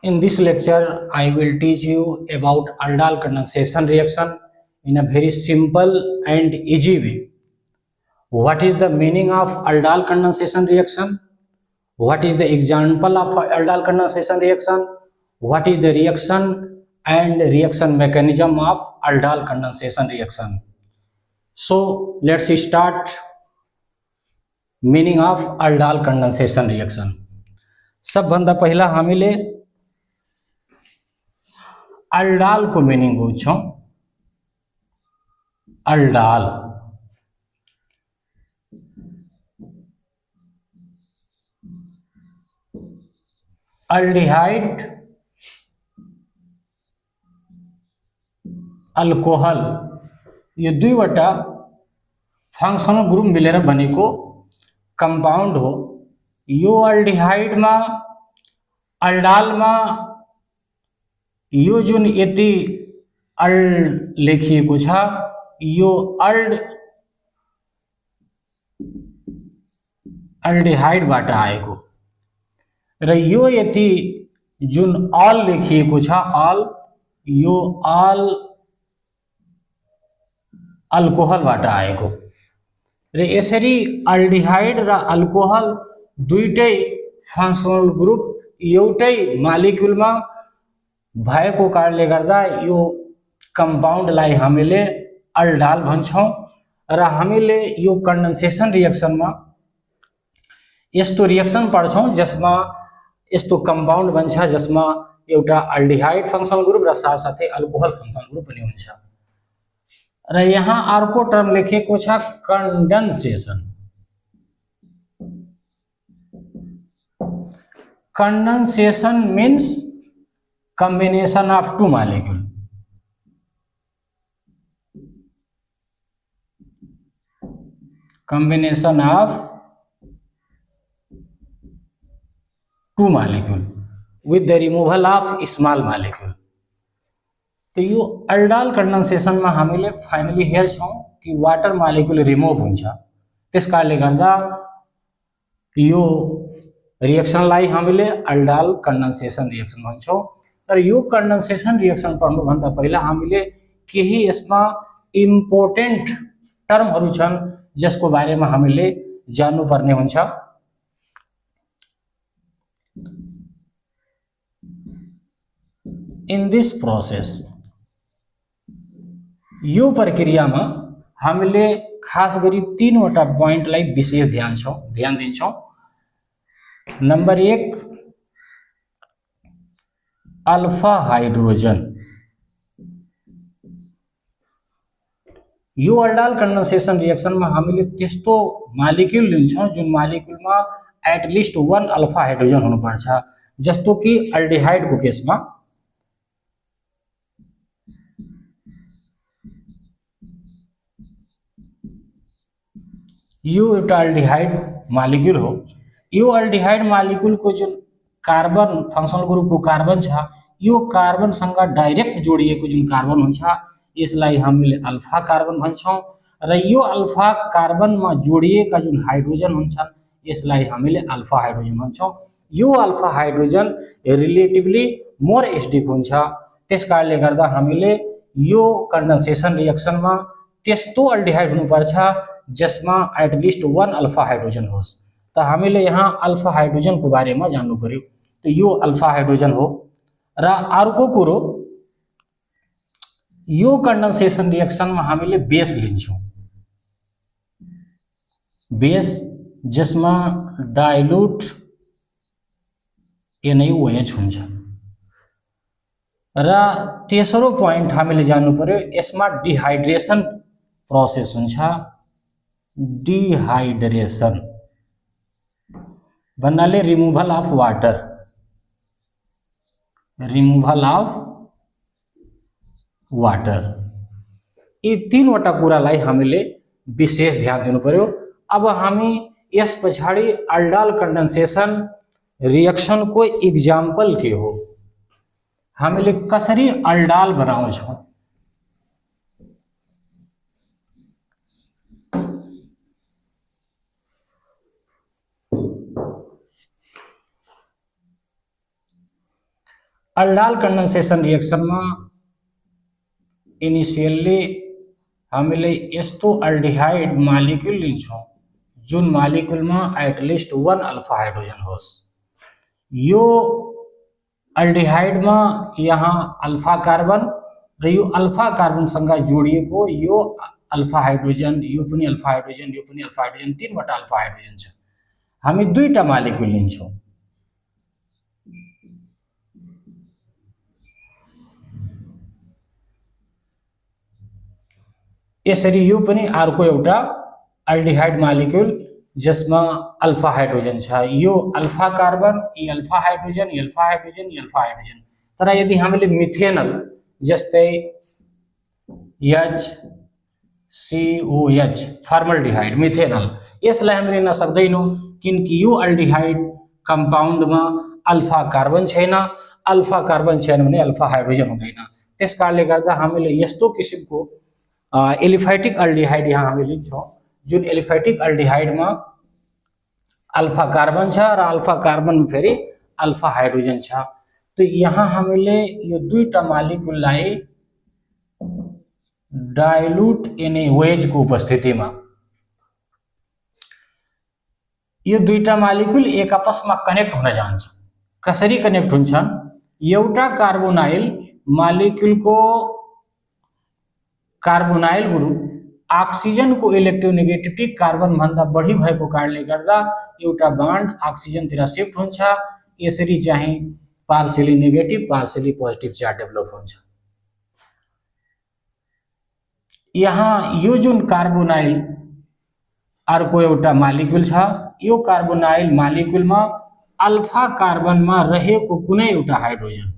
In this lecture, I will teach you about aldol condensation reaction in a very simple and easy way. What is the meaning of aldol condensation reaction? What is the example of aldol condensation reaction? What is the reaction and reaction mechanism of aldol condensation reaction? So let's start meaning of aldol condensation reaction. सबभन्दा पहिला हामीले aldol को meaning बुझ्छौं. aldol aldehyde alcohol यो दुईवटा functional group मिलेर बनेको compound हो. यो अल्डिहाइड में अल्डाल में यो जुन यति अल्ड लेखिएको छ यो अल्डिहाइडबाट आएको र यो यति जुन अल लेखिएको छ अल यो अल अल्कोहलबाट आएको र यसरी अल्डिहाइड र अल्कोहल दुईटै फंक्शनल ग्रुप एउटै मालिक्युलमा भएको कारणले गर्दा यो कंपाउन्डलाई हामीले अल्डाल भन्छौं र हामीले यो कन्डेन्सेसन रिएक्सनमा यस्तो रिएक्सन पढ्छौं जसमा यस्तो कंपाउन्ड बन्छ जसमा एउटा अल्डिहाइड फंक्शनल ग्रुप र साथसाथै अल्कोहल फंक्शनल ग्रुप पनि हुन्छ. र यहाँ अर्को टर्म लेखेको छ कन्डेन्सेसन. Condensation means combination of two molecules. Combination of two molecules with the removal of small molecule. तो यो अल्डाल कन्डेन्सेसन में हामीले फाइनली हेर्छौं कि वाटर मोलिक्युल रिमूव हुन्छ. त्यसकारणले गर्दा यो रिएक्सनलाई हामीले अल्डाल कन्डेन्सेसन रिएक्सन भन्छौं. तर यो कन्डेन्सेसन रिएक्सन पढ्नुभन्दा पहिला हामीले केही यसमा इम्पोर्टेन्ट टर्महरू छन् जसको बारेमा हामीले जान्नुपर्ने हुन्छ. इन दिस प्रोसेस यो प्रक्रियामा हामीले खास गरी तीनवटा पोइन्टलाई विशेष ध्यान दिन्छौं. Number 1 alpha hydrogen. यो अल्डाल कन्डेन्सेसन रिएक्सन में हामीले त्यस्तो मालिक्युल लिन्छौं जुन मालिक्युलमा एटलिस्ट 1 अल्फा हाइड्रोजन हुनुपर्छ. जस्तो कि अल्डिहाइड को केसमा यो एउटा अल्डिहाइड मालिक्युल हो. यो अल्डिहाइड मालिक्युल को जुन कार्बन फंक्शनल ग्रुप को कार्बन छ यो कार्बन सँग डाइरेक्ट जोडिएको जुन कार्बन हुन्छ यसलाई हामीले अल्फा कार्बन भन्छौं र यो अल्फा कार्बन में जोडिएका जुन हाइड्रोजन हुन्छन् यसलाई हामीले अल्फा हाइड्रोजन भन्छौं. यो alpha hydrogen relatively more acidic हुन्छ. त्यसकारणले गर्दा हामीले यो कन्डेन्सेसन रिएक्सन में त्यस्तो अल्डिहाइड हुनुपर्छ जसमा एटलिस्ट 1 अल्फा हाइड्रोजन होस्. त हामीले यहाँ अल्फा हाइड्रोजन को बारेमा जान्नु पर्यो. तो यो अल्फा हाइड्रोजन हो. र अर्को कुरो यो कन्डेन्सेसन रिएक्सन में हामीले बेस लिन्छौं. बेस जसमा डाइल्युट NaOH हुन्छ. र तेस्रो पोइन्ट हामीले जान्नु पर्यो यसमा डिहाइड्रेसन प्रोसेस हुन्छ. डिहाइड्रेसन भन्नाले removal of water. Removal of water यी तीनवटा कुरालाई हामीले विशेष ध्यान दिनु पर्यो. अब हामी यस पछाडी अल्डाल कन्डेन्सेसन रिएक्सन को एग्जाम्पल के हो, हामीले कसरी अल्डाल बनाउँछौं. अल्डाल कंडेंसेशन रिएक्शन में इनिशियली हामीले यस्तो अल्डिहाइड मालिक्युल लिन्छौं जुन मालिक्युल में एटलिस्ट 1 अल्फा हाइड्रोजन होस्। यो अल्डिहाइड में यहाँ अल्फा कार्बन र यो अल्फा कार्बनसँग जोडिएको यो अल्फा हाइड्रोजन, यो पनि अल्फा हाइड्रोजन, यो पनि अल्फा हाइड्रोजन, तीनवटा अल्फा हाइड्रोजन छ। हामी दुईटा मालिक्युल लिन्छौं। यसरी यो पनि अर्को एउटा अल्डिहाइड मालिक्युल जसमा अल्फा हाइड्रोजन छ। यो अल्फा कार्बन, यी अल्फा हाइड्रोजन, यी अल्फा हाइड्रोजन, यी अल्फा हाइड्रोजन। तर यदि हामीले मिथेनल जस्तै HCOH फर्मल्डिहाइड मिथेनल यसलाई हामीले लिन सक्दैनौं किनकि यो अल्डिहाइड कम्पाउन्डमा अल्फा कार्बन छैन। अल्फा कार्बन छैन भने अल्फा हाइड्रोजन हुँदैन। त्यसकारणले गर्दा हामीले यस्तो किसिमको एलिफेटिक अल्डिहाइड यहाँ हामीले लिन्छौं जुन एलिफेटिक अल्डिहाइड में अल्फा कार्बन छ र अल्फा कार्बन में फेरि अल्फा हाइड्रोजन छ। तो यहाँ हामीले यो दुईटा मालिक्युललाई डाइल्युट NaOH को उपस्थिति में यो दुईटा मालिक्युल एक आपसमा कनेक्ट हुन जान्छ। कसरी कनेक्ट हुन्छन्? एउटा कार्बोनाइल मालिक्युल को कार्बोनाइल ग्रुप ऑक्सीजन को इलेक्ट्रोनेगेटिविटी कार्बन भन्दा बढी भएको कारणले गर्दा एउटा बान्ड ऑक्सीजन तिर शिफ्ट हुन्छ। यसरी चाहिँ partially negative partially positive charge develop हुन्छ। यहाँ यो जुन कार्बोनाइल अर्को एउटा मालिक्युल छ, यो कार्बोनाइल मालिक्युलमा अल्फा कार्बनमा रहेको कुनै एउटा hydrogen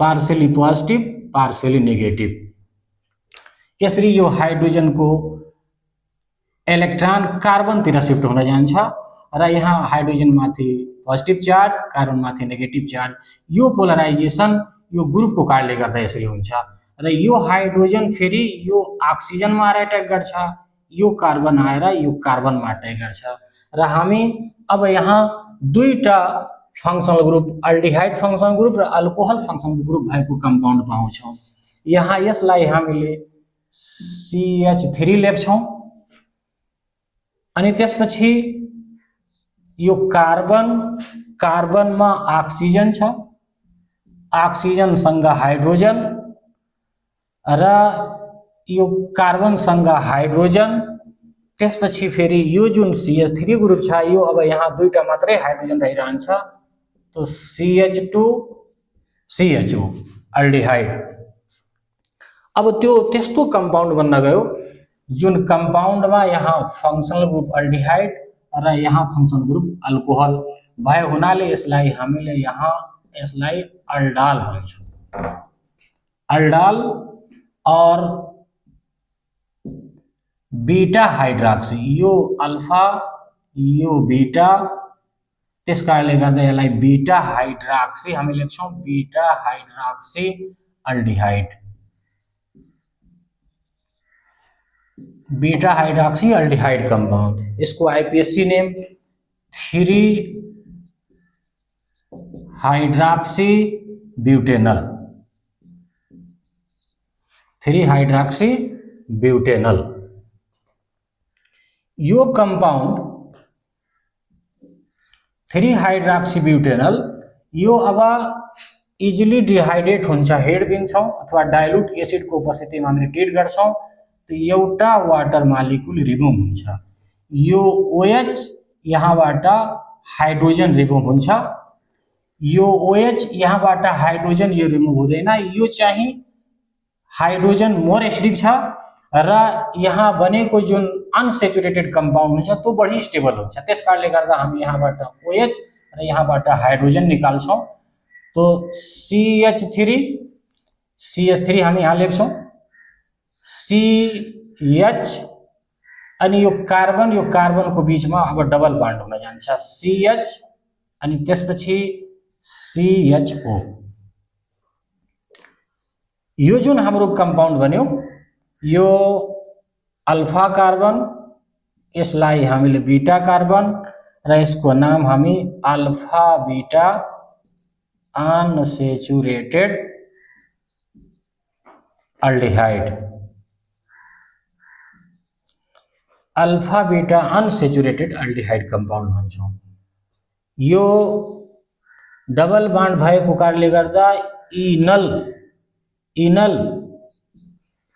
partially positive partially negative, यसरी यो हाइड्रोजन को इलेक्ट्रॉन कार्बन तिर शिफ्ट हुन जान्छ र यहाँ हाइड्रोजन माथि पोजिटिभ चार्ज कार्बन माथि नेगेटिभ चार्ज। यो पोलराइजेसन यो ग्रुप को कारणले गर्दा यसरी हुन्छ र यो हाइड्रोजन फेरि यो ऑक्सीजन मा अट्याक गर्छ, यो कार्बन आएर यो कार्बन मा अट्याक गर्छ र हामी अब यहाँ दुईटा functional group aldehyde functional group र अल्कोहल फंक्शनल ग्रुप भएको कम्पाउन्ड पाउँछौं। यहाँ यसलाई हामीले CH3 लेख्छौं अनि त्यसपछि यो कार्बनमा ऑक्सीजन छ, ऑक्सीजन सँग हाइड्रोजन र यो कार्बन सँग हाइड्रोजन, त्यसपछि फेरि यो जुन CH3 ग्रुप छ यो अब यहाँ दुईटा मात्रै हाइड्रोजन रहिरहन्छ। तो CH2 CHO अल्डिहाइड। अब त्यो त्यस्तो कम्पाउन्ड बन्न गयो जुन कम्पाउन्डमा यहाँ फंक्शनल ग्रुप अल्डिहाइड र यहाँ फंक्शनल ग्रुप अल्कोहल भए हुनाले यसलाई हामीले यहाँ यसलाई अल्डाल भन्छौं। अल्डाल और बीटा हाइड्रोक्सी, यो अल्फा यो बीटा, त्यसकारणले गर्दा यसलाई बीटा हाइड्रोक्सी हामी लेख्छौं, beta hydroxy aldehyde. Beta hydroxy aldehyde compound, इसको IPSC name 3 hydroxy butanal, 3 hydroxy butanal. यो कंपाउंड 3 हाइड्रोक्सी ब्यूटेनल यो अब इजिली डिहाइड्रेट हुन्छ, हेड दिन्छौं अथवा डाइल्युट एसिड को उपस्थितिमा हामीले ट्रिट गर्छौं तो एउटा वाटर मालिक्युल रिमुभ हुन्छ। यो OH यहाँबाट हाइड्रोजन रिमुभ हुन्छ, यो OH यहाँबाट हाइड्रोजन यो रिमुभ हुँदैन। यो चाहिँ हाइड्रोजन मोर एसिडिक छ र यहाँ बनेको जुन अनसेचुरेटेड कंपाउंड हुन्छ त्यो बढी स्टेबल हुन्छ। त्यसकारणले गर्दा हामी यहाँबाट OH र यहाँबाट हाइड्रोजन निकाल्छौं। तो CH3 हामी यहाँ लेख्छौं, CH अनि यो कार्बन को बीचमा अब डबल बॉन्ड हुन जान्छ, CH अनि त्यसपछि CHO। यो जुन हाम्रो कंपाउंड बन्यो यो अल्फा कार्बन, यसलाई हामीले बीटा कार्बन र यसको नाम हामी alpha beta unsaturated aldehyde, alpha beta unsaturated aldehyde compound भन्छौँ। यो डबल बान्ड भएको कारणले गर्दा इनल इनल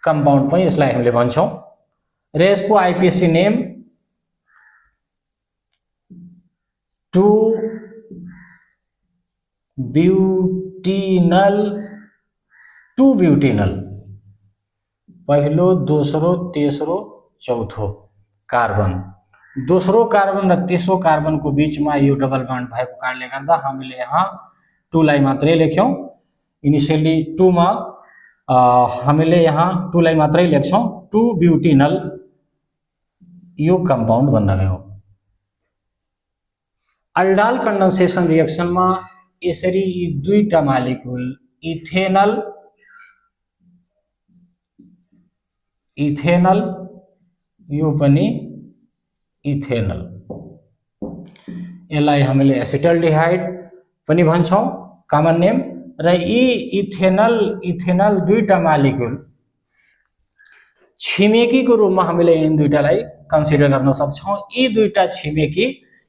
कंपाउंड पनि यसलाई हामीले भन्छौँ र यसको आईपीसी नेम 2 ब्यूटिनल पहिलो दोस्रो तेस्रो चौथो कार्बन, दोस्रो कार्बन र तेस्रो कार्बनको बीचमा यो डबल बान्ड भएको कारणले गर्दा हामीले यहाँ 2 लाई मात्रै लेख्यौं। इनिशियली 2 मा हामीले यहाँ 2 लाई मात्रै लेख्छौं। 2 ब्यूटिनल यो कंपाउंड बन्न गयो। अल्डाल कंडेंसेशन रिएक्शन में यसरी यी दुईटा मालिक्युल इथेनल यो पनि इथेनल, यसलाई हामीले एसिटल्डिहाइड पनि भन्छौं कमन नेम। र यी इथेनल दुईटा मालिक्युल छिमेकीको रूपमा हामीले यी दुईटालाई कन्सिडर गर्न सक्छौं। यी दुईटा छिमेकी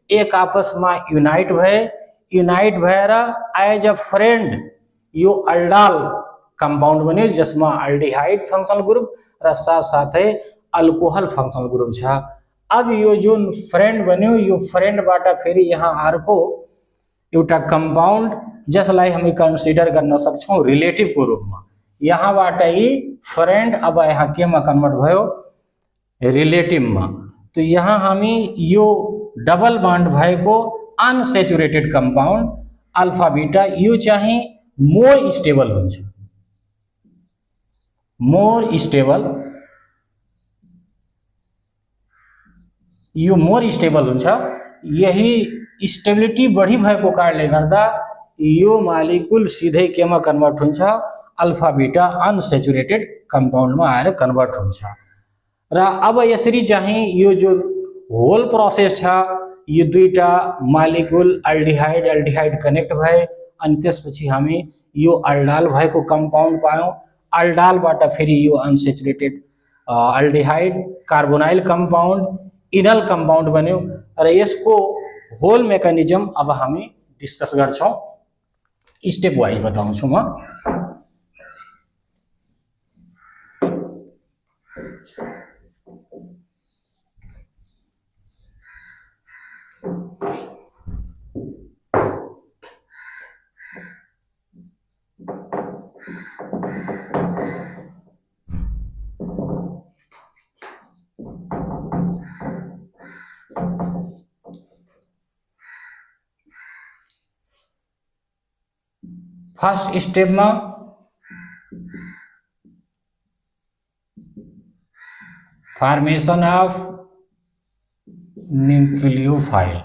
एक आपसमा युनाइट भएर एज अ फ्रेन्ड यो अल्डाल कंपाउंड बन्यो, जसमा अल्डिहाइड फंक्शनल ग्रुप र साथसाथै अल्कोहल फंक्शनल ग्रुप छ। अब यो जुन फ्रेन्ड बन्यो, यो फ्रेन्डबाट फेरि यहाँ अर्को एउटा कंपाउंड जसलाई हामी कन्सिडर गर्न सक्छौं रिलेटिभको रूपमा। यहाँबाट यी फ्रेन्ड अब यहाँ केमा कन्भर्ट भयो, रिलेटिभमा। तो यहाँ हामी यो डबल बान्ड भएको अनसेचुरेटेड कंपाउंड अल्फा बीटा यो चाहिँ मोर स्टेबल हुन्छ, यो मोर स्टेबल हुन्छ। यही स्टेबिलिटी बढी भएको कारणले गर्दा यो मालिक्युल सिधै केमा कन्भर्ट हुन्छ, अल्फा बीटा अनसेचुरेटेड कंपाउंडमा आएर कन्भर्ट हुन्छ। र अब यसरी चाहिँ यो जो होल प्रोसेस छ, यो दुईटा मालिक्युल अल्डिहाइड कनेक्ट भए अनि त्यसपछि हामी यो अल्डाल भएको कंपाउंड पायौं। अल्डालबाट फेरि यो unsaturated aldehyde carbonyl compound enal compound बन्यो र यसको होल मेकानिजम अब हामी डिस्कस गर्छौं। स्टेप वाइज बताउँछु म। फर्स्ट स्टेप में फॉर्मेशन ऑफ न्यूक्लियोफाइल।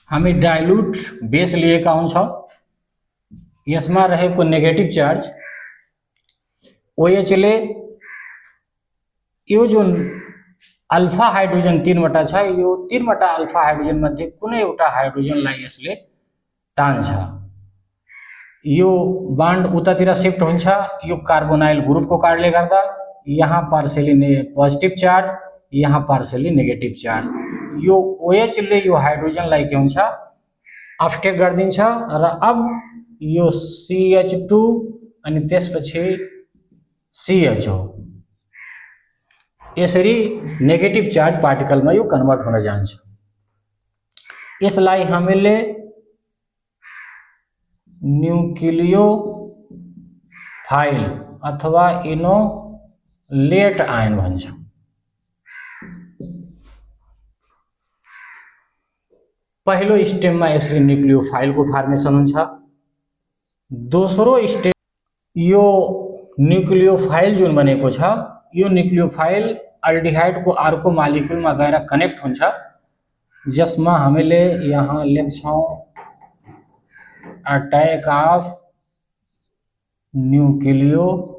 हामी डाइल्यूट बेस लिएका हुन्छौं। यसमा रहेको नेगेटिभ चार्ज OH ले यो जुन अल्फा हाइड्रोजन 3 वटा छ, यो 3 वटा अल्फा हाइड्रोजन मध्ये कुनै एउटा हाइड्रोजनलाई यसले तान्छ। यो बान्ड उतातिर शिफ्ट हुन्छ यो कार्बोनाइल ग्रुपको कारणले गर्दा। यहाँ पार्शियली पोजिटिभ चार्ज, यहाँ पार्शियली नेगेटिभ चार्ज। यो OH ले यो हाइड्रोजनलाई के हुन्छ, अपटेक गरिदिन्छ र अब यो CH2 अनि त्यसपछि CHO यसरी नेगेटिभ चार्ज पार्टिकलमा यो कन्भर्ट हुन जान्छ। यसलाई हामीले न्यूक्लियोफाइल अथवा इनोलेट आयन भन्छौं। पहिलो स्टेपमा यसरी न्यूक्लियोफाइलको फर्मेसन हुन्छ। दोस्रो स्टेप यो न्यूक्लियोफाइल जुन बनेको छ, यो न्यूक्लियोफाइल अल्डिहाइड को अर्को मालिक्युलमा गएर कनेक्ट हुन्छ, जसमा हामीले यहाँ लेख्छौं अटैक अफ न्यूक्लियोफाइल।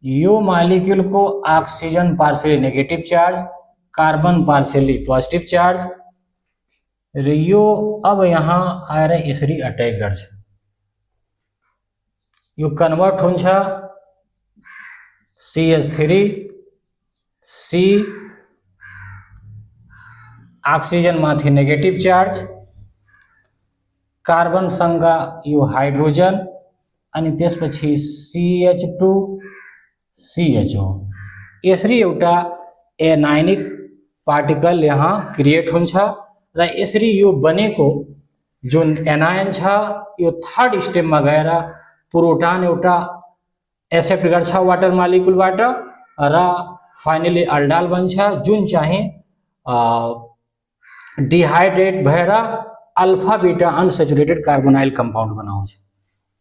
यो मॉलिक्यूल को oxygen partially negative charge, carbon partially positive charge. यो अब यहाँ आएर यसरी अट्याक गर्छ, यो कन्भर्ट हुन्छ CH3 C ऑक्सीजन माथि नेगेटिभ चार्ज, कार्बन सँग यो हाइड्रोजन अनि त्यसपछि CH2 CHO। यसरी एउटा एनायनिक पार्टिकल यहाँ क्रिएट हुन्छ र यसरी यो बनेको जुन एनायन छ यो थर्ड स्टेपमा गएर प्रोटोन एउटा एक्सेप्ट गर्छ वाटर मलिक्युलबाट र फाइनली अल्डाल बन्छ, जुन चाहिँ डिहाइड्रेट भएर alpha beta unsaturated carbonyl compound बनाउँछ।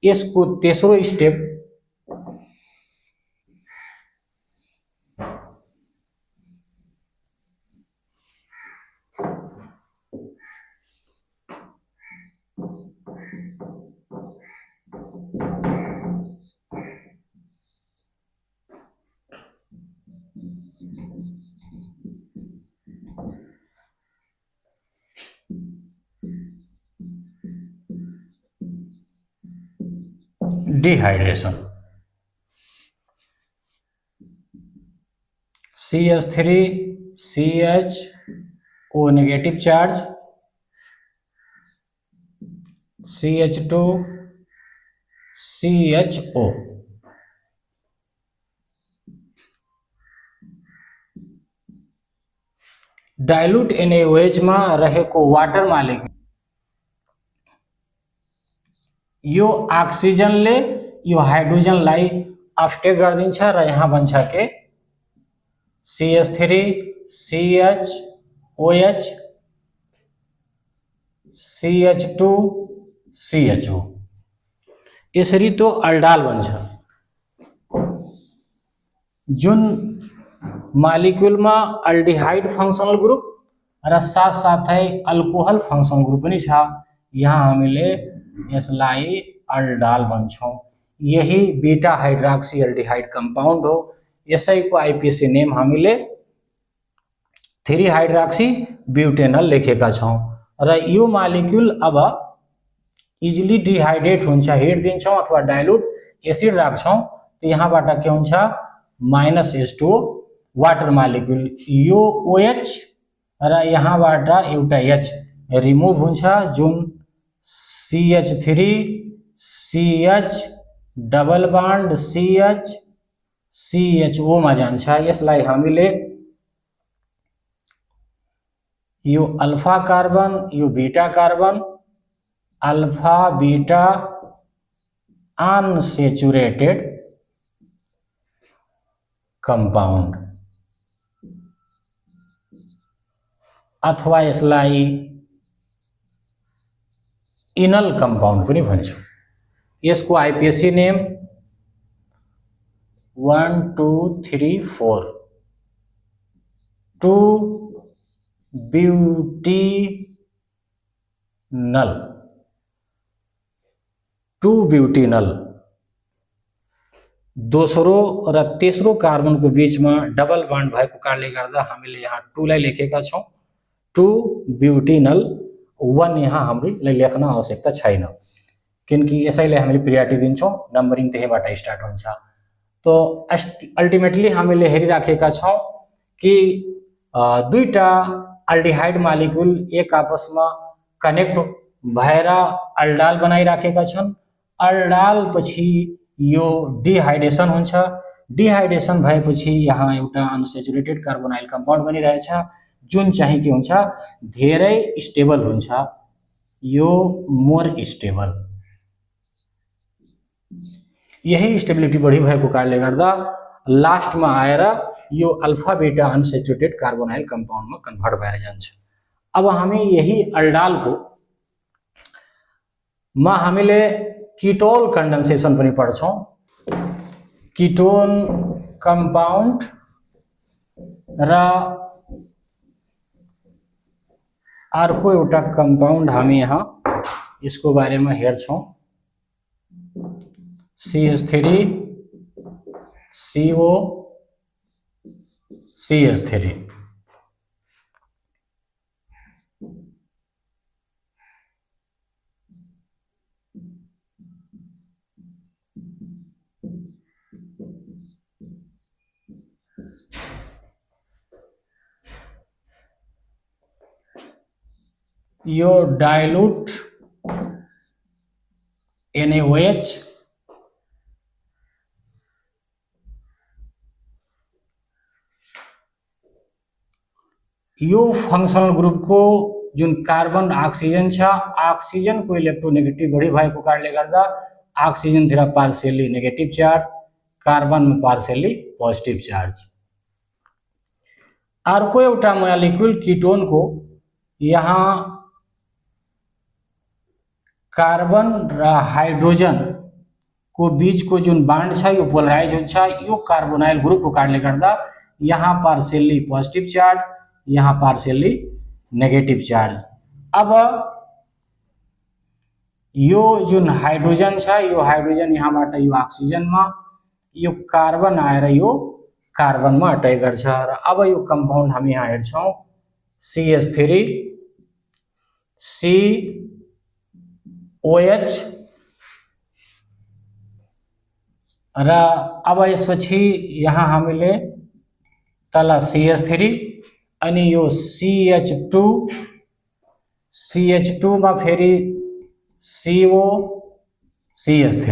यसको तेस्रो step dehydration. CH3 CHO negative charge, CH2 CHO। Dilute NaOH मा रहेको वाटर मालिक्युल यो ऑक्सीजनले यो हाइड्रोजनलाई अपस्टेक गरिदिन्छ र यहाँ बन्छ के CH3 CHOH CH2 CHO। यसरी तो अल्डाल बन्छ, जुन मालिक्युलमा अल्डिहाइड फंक्शनल ग्रुप र साथसाथै अल्कोहल फंक्शनल ग्रुप पनि छ। यहाँ हामीले यसलाई अल्डाल भन्छौं। यही बीटा हाइड्रोक्सी एल्डिहाइड कंपाउंड हो। यसैको आईपीसी नेम हामीले 3 हाइड्रोक्सी ब्यूटेनल लेखेका छौं र यो मालिक्युल अब इजिली डिहाइड्रेट हुन्छ, हिट दिन्छौं अथवा डाइल्युट एसिड राख्छौं तो यहाँबाट के हुन्छ -H2O वाटर मालिक्युल यो OH र यहाँबाट एउटा H रिमुभ हुन्छ, जुन CH3 CH double bond CH CHO मा जान्छ। यसलाई हामीले यो अल्फा कार्बन यो beta carbon alpha beta unsaturated compound अथवा यसलाई इनल कंपाउंड पनि भन्छौं। यसको आईपीसी नेम 1 2 3 4 2 ब्यूटिनल। दोस्रो र तेस्रो कार्बनको बीचमा डबल बॉन्ड भएको कारणले गर्दा हामीले यहाँ 2 लाई लेखेका छौं। 2 ब्यूटिनल 1 यहाँ हामीले लेख्न आवश्यकता छैन, किनकि यसैले हामीले प्रियोरिटी दिन्छौं, नम्बरिङ त्यहीबाट स्टार्ट हुन्छ। तो अल्टिमेटली हामीले हेरिराखेका छौं कि दुईटा अल्डिहाइड मालिक्युल एक आपसमा कनेक्ट भएर अल्डाल बनाइराखेका छन्। अल्डाल पछि यो डिहाइड्रेसन हुन्छ, डिहाइड्रेसन भएपछि यहाँ एउटा अनसेचुरेटेड कार्बोनाइल कंपाउंड बनिरहेछ, जुन चाहिँ के हुन्छ धेरै स्टेबल हुन्छ, यो मोर स्टेबल। यही स्टेबिलिटी बढी भएको कारणले गर्दा लास्टमा आएर यो alpha beta unsaturated carbonyl compound में कन्वर्ट भएर जान्छ। अब हामी यही अल्डालको मा हामीले कीटोल कंडेंसेशन पनि पढ्छौं। कीटोन कंपाउंड र अर्को एउटा कंपाउंड हामी यहाँ यसको बारेमा हेर्छौं, CH3 CO CH3। यो डाइल्यूट NaOH यो फंक्शनल ग्रुप को जुन कार्बन ऑक्सीजन छ, ऑक्सीजन को इलेक्ट्रोनेगेटिव बढी भएको कारणले गर्दा ऑक्सीजन तिर पार्शियली नेगेटिभ चार्ज, कार्बन में पार्शियली पोजिटिभ चार्ज। अर्को एउटा मोलिक्युल कीटोन को यहाँ कार्बन र हाइड्रोजन को बीच को जुन बान्ड छ यो पोलराइज हुन्छ। यो कार्बोनाइल ग्रुप को कारणले गर्दा यहाँ पार्शियली पोजिटिभ चार्ज, यहाँ पार्शियली नेगेटिभ चार्ज। अब यो जुन हाइड्रोजन छ, यो हाइड्रोजन यहाँबाट यो ऑक्सीजनमा, यो कार्बन आएर यो कार्बनमा अट्याक गर्छ र अब यो कंपाउंड हामी यहाँ हेर्छौं CH3 COH र अब यसपछि यहाँ हामीले तल CH3 अनि यो CH2 मा फेरि CO CH3।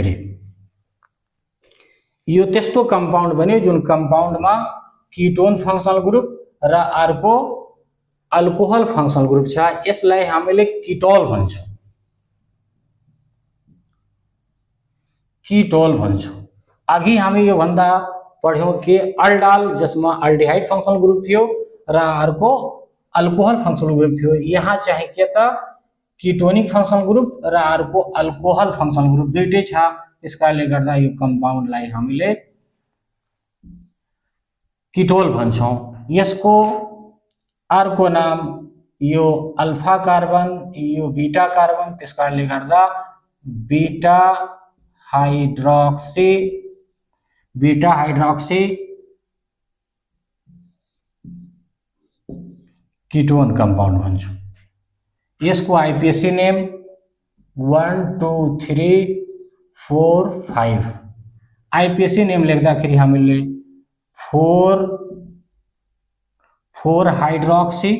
यो त्यस्तो कंपाउंड बन्यो जुन कंपाउंड में कीटोन फंक्शनल ग्रुप र अर्को अल्कोहल फंक्शनल ग्रुप छ। यसलाई हामीले कीटोल भन्छौं, कीटोल भन्छौं। अघि हामी यो भन्दा पढ्यौं कि अल्डाल जसमा अल्डिहाइड फंक्शनल ग्रुप थियो र अर्को अल्कोहल फंक्शनल ग्रुप थियो। यहाँ चाहिँ के त कीटोनिक फंक्शनल ग्रुप र अर्को अल्कोहल फंक्शनल ग्रुप दुईटै छ। त्यसकारणले गर्दा यो कंपाउंडलाई हामीले कीटोल भन्छौं। यसको अर्को नाम यो अल्फा कार्बन, यो बीटा कार्बन, त्यसकारणले गर्दा बीटा हाइड्रोक्सी कीटोन कंपाउंड भन्छौं। यसको आईपीएसी नेम 1 2 3 4 5। आईपीएसी नेम लेख्दाखेरि हामीले 4 हाइड्रोक्सी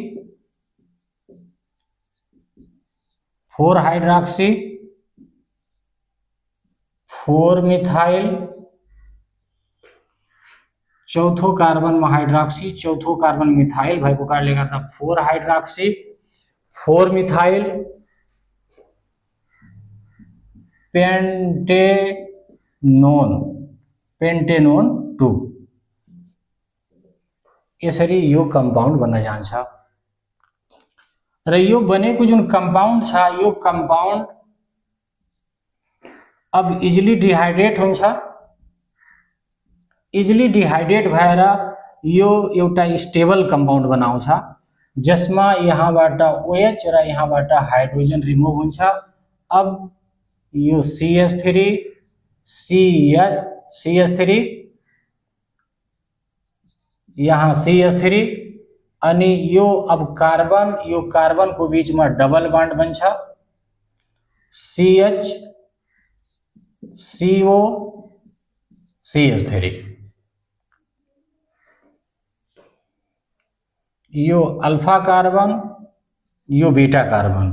4 मिथाइल, चौथो कार्बन में हाइड्रोक्सी, चौथो कार्बन मिथाइल भएको कारणले गर्दा 4 हाइड्रोक्सी 4 मिथाइल पेन्टेनोन 2। यसरी यो कंपाउंड बन्न जान्छ र यो बनेको जुन कंपाउंड छ, यो कंपाउंड अब इजिली डिहाइड्रेट हुन्छ। इजिली डिहाइड्रेट भएर यो एउटा स्टेबल कंपाउंड बनाउँछ जसमा यहाँबाट OH र यहाँबाट हाइड्रोजन रिमुभ हुन्छ। अब यो CH3 यहाँ CH3 अनि यो अब कार्बन, यो कार्बन को बीच में डबल बॉन्ड बन्छ CH CO CH3। यो अल्फा कार्बन, यो बीटा कार्बन,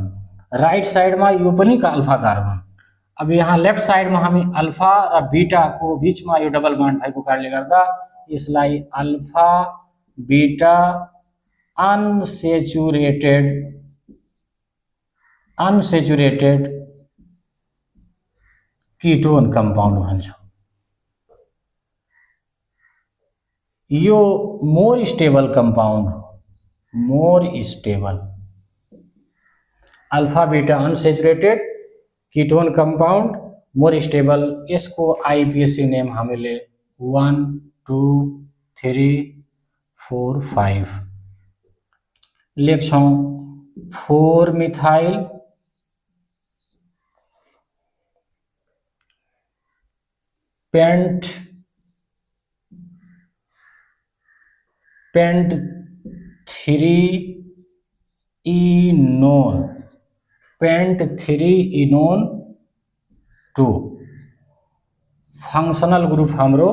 राइट साइड में यो पनि का अल्फा कार्बन। अब यहाँ लेफ्ट साइड में हामी अल्फा र बीटा को बीच में यो डबल बॉन्ड भएको कारणले गर्दा यसलाई alpha beta unsaturated ketone compound भन्छौं। यो more stable compound, more stable alpha beta unsaturated ketone compound more stable, इसको आईपीएसी नेम हामीले 1 2 3 4 5 लेख्छौं। 4 methyl pent 3 enone, pent 3 enone 2 functional group हाम्रो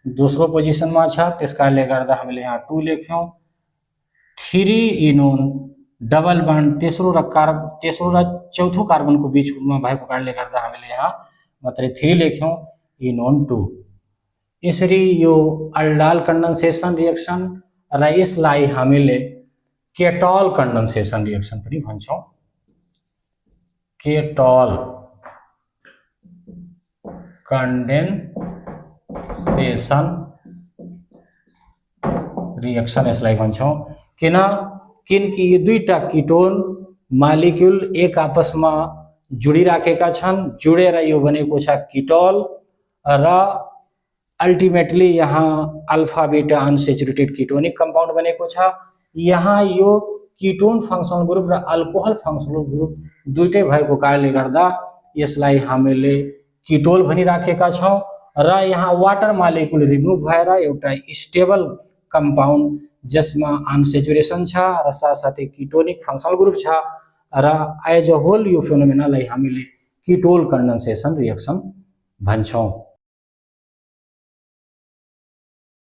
दोस्रो पोजिशन में छ, त्यसकारणले गर्दा हामीले यहाँ 2 लेख्यौं। 3 इनोन डबल बॉन्ड तेस्रो र चौथो कार्बनको बीचमा भएको कारणले गर्दा हामीले यहाँ मात्रै 3 लेख्यौं, इनोन 2। यसरी यो अल्डाल कन्डेन्सेसन रिएक्सन र यसलाई हामीले केटोल कन्डेन्सेसन रिएक्सन पनि भन्छौं। केटोल कन्डेन्सेसन रिएक्सन यसलाई भन्छौं। किनकि यो दुईटा कीटोन मालिक्युल एक आपसमा जुडिराखेका छन्, जुडेर यो बनेको छ कीटोल र अल्टिमेटली यहाँ alpha beta unsaturated ketonic compound बनेको छ। यहाँ यो कीटोन फंक्शनल ग्रुप र अल्कोहल फंक्शनल ग्रुप दुईटै भएको कारणले गर्दा यसलाई हामीले कीटोल भनिराखेका छौं र यहाँ वाटर मालिक्युल रिमुभ भएर एउटा स्टेबल कंपाउंड जसमा अनसेचुरेशन छ र साथसाथै कीटोनिक फंक्शनल ग्रुप छ र एज अ होल यो फेनोमेनालाई हामीले कीटोल कन्डेन्सेसन रिएक्सन भन्छौं।